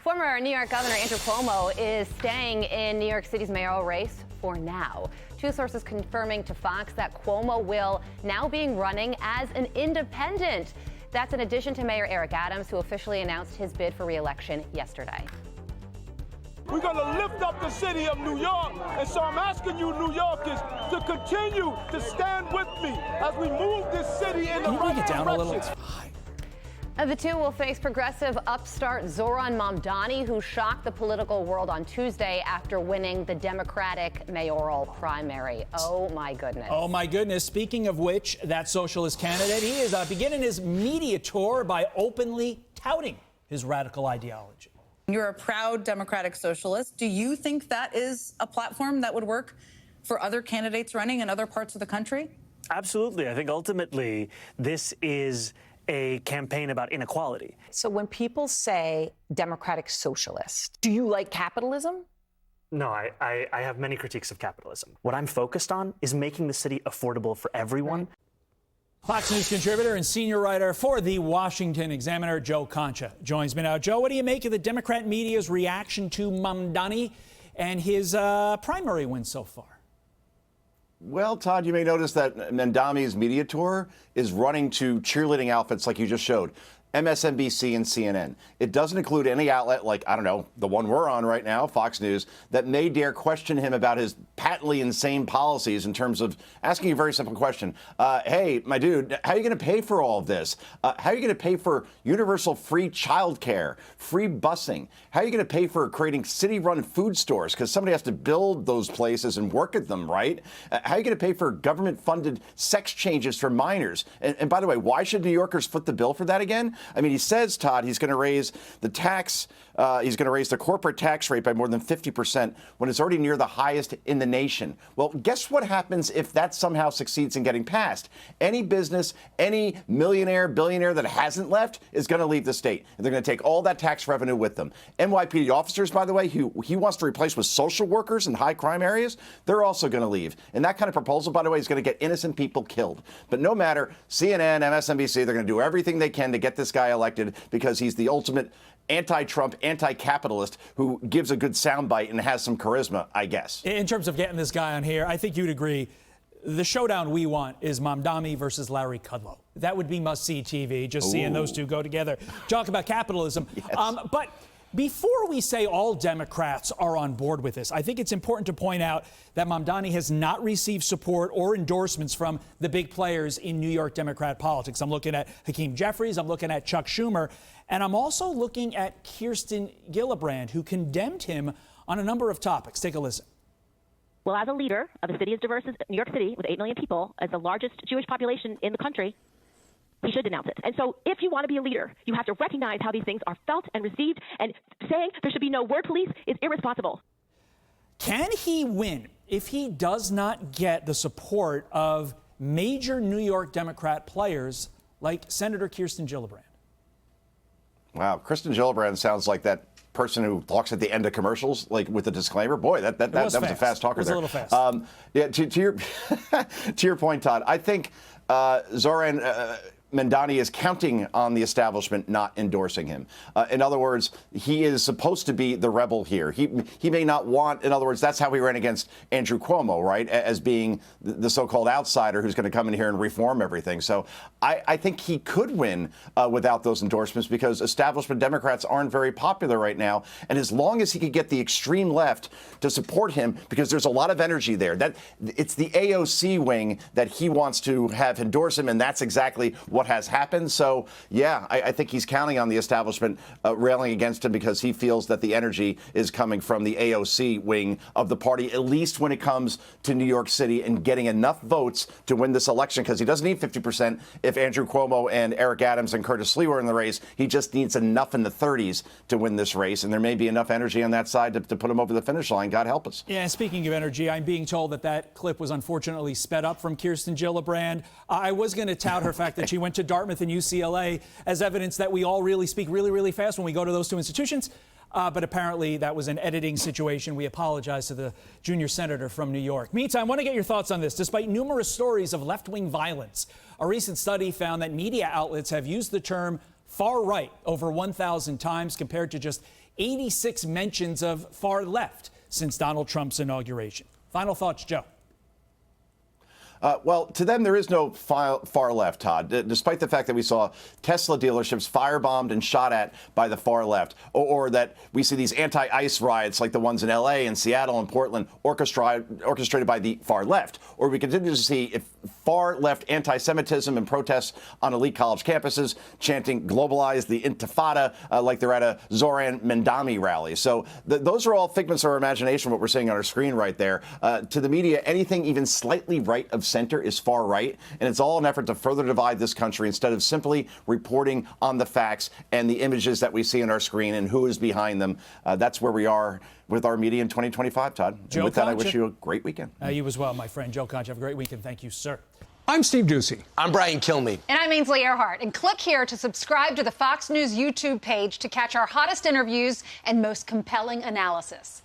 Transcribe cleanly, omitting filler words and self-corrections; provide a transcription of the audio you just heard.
Former New York Governor Andrew Cuomo is staying in New York City's mayoral race for now. Two sources confirming to Fox that Cuomo will now be running as an independent. That's in addition to Mayor Eric Adams, who officially announced his bid for re-election yesterday. We're going to lift up the city of New York, and so I'm asking you, New Yorkers, to continue to stand with me as we move this city in the right direction. Down a little. The two will face progressive upstart Zohran Mamdani, who shocked the political world on Tuesday after winning the Democratic mayoral primary. Oh, my goodness. Oh, my goodness. Speaking of which, that socialist candidate, he is beginning his media tour by openly touting his radical ideology. You're a proud democratic socialist. Do you think that is a platform that would work for other candidates running in other parts of the country? Absolutely. I think ultimately this is a campaign about inequality. So when people say democratic socialist, do you like capitalism? No, I have many critiques of capitalism. What I'm focused on is making the city affordable for everyone. Fox News contributor and senior writer for the Washington Examiner, Joe Concha, joins me now. Joe, what do you make of the Democrat media's reaction to Mamdani and his primary win so far? Well, Todd, you may notice that Mamdani's media tour is running to cheerleading outfits like you just showed. MSNBC and CNN. It doesn't include any outlet like, I don't know, the one we're on right now, Fox News, that may dare question him about his patently insane policies in terms of asking a very simple question. Hey, my dude, how are you going to pay for all of this? How are you going to pay for universal free childcare, free busing? How are you going to pay for creating city-run food stores? Because somebody has to build those places and work at them, right? How are you going to pay for government-funded sex changes for minors? And by the way, why should New Yorkers foot the bill for that again? I mean, he says, Todd, he's going to raise the tax. He's going to raise the corporate tax rate by more than 50% when it's already near the highest in the nation. Well, guess what happens if that somehow succeeds in getting passed? Any business, any millionaire, billionaire that hasn't left is going to leave the state. And they're going to take all that tax revenue with them. NYPD officers, by the way, who he wants to replace with social workers in high crime areas, they're also going to leave. And that kind of proposal, by the way, is going to get innocent people killed. But no matter, CNN, MSNBC, they're going to do everything they can to get this guy elected because he's the ultimate anti-Trump, anti-capitalist who gives a good soundbite and has some charisma, I guess. In terms of getting this guy on here, I think you'd agree the showdown we want is Mamdani versus Larry Kudlow. That would be must-see TV, just seeing those two go together. Talk about capitalism. Yes. But before we say all Democrats are on board with this, I think it's important to point out that Mamdani has not received support or endorsements from the big players in New York Democrat politics. I'm looking at Hakeem Jeffries, I'm looking at Chuck Schumer, and I'm also looking at Kirsten Gillibrand, who condemned him on a number of topics. Take a listen. Well, as a leader of a city as diverse as New York City, with 8 million people, as the largest Jewish population in the country, he should denounce it. And so if you want to be a leader, you have to recognize how these things are felt and received, and saying there should be no word police is irresponsible. Can he win if he does not get the support of major New York Democrat players like Senator Kirsten Gillibrand? Wow, Kirsten Gillibrand sounds like that person who talks at the end of commercials, like with the disclaimer. Boy, that was a fast talker there. It was a little fast. Yeah, to your point, Todd, I think Zohran Mamdani is counting on the establishment not endorsing him. In other words, he is supposed to be the rebel here. He may not want, in other words, that's how he ran against Andrew Cuomo, right, as being the so-called outsider who's going to come in here and reform everything. So I think he could win without those endorsements because establishment Democrats aren't very popular right now. And as long as he could get the extreme left to support him, because there's a lot of energy there, that it's the AOC wing that he wants to have endorse him, and that's exactly what has happened. So, yeah, I think he's counting on the establishment railing against him because he feels that the energy is coming from the AOC wing of the party, at least when it comes to New York City and getting enough votes to win this election, because he doesn't need 50% if Andrew Cuomo and Eric Adams and Curtis Lee were in the race. He just needs enough in the 30s to win this race, and there may be enough energy on that side to put him over the finish line. God help us. Yeah, speaking of energy, I'm being told that clip was unfortunately sped up from Kirsten Gillibrand. I was going to tout her fact that she went to Dartmouth and UCLA as evidence that we all really speak really, really fast when we go to those two institutions. But apparently that was an editing situation. We apologize to the junior senator from New York. Meantime, I want to get your thoughts on this. Despite numerous stories of left-wing violence, a recent study found that media outlets have used the term far right over 1,000 times compared to just 86 mentions of far left since Donald Trump's inauguration. Final thoughts, Joe. Well, to them, there is no far left, Todd, despite the fact that we saw Tesla dealerships firebombed and shot at by the far left, or that we see these anti-ICE riots like the ones in L.A. and Seattle and Portland orchestrated by the far left, or we continue to see far-left anti-Semitism and protests on elite college campuses, chanting globalize the intifada like they're at a Zohran Mamdani rally. So those are all figments of our imagination, what we're seeing on our screen right there. To the media, anything even slightly right of center is far right, and it's all an effort to further divide this country instead of simply reporting on the facts and the images that we see on our screen and who is behind them. That's where we are with our media in 2025, Todd. Joe And with that, Concha, I wish you a great weekend. You as well, my friend. Joe Concha, have a great weekend. Thank you, sir. I'm Steve Doocy. I'm Brian Kilmeade. And I'm Ainsley Earhart. And click here to subscribe to the Fox News YouTube page to catch our hottest interviews and most compelling analysis.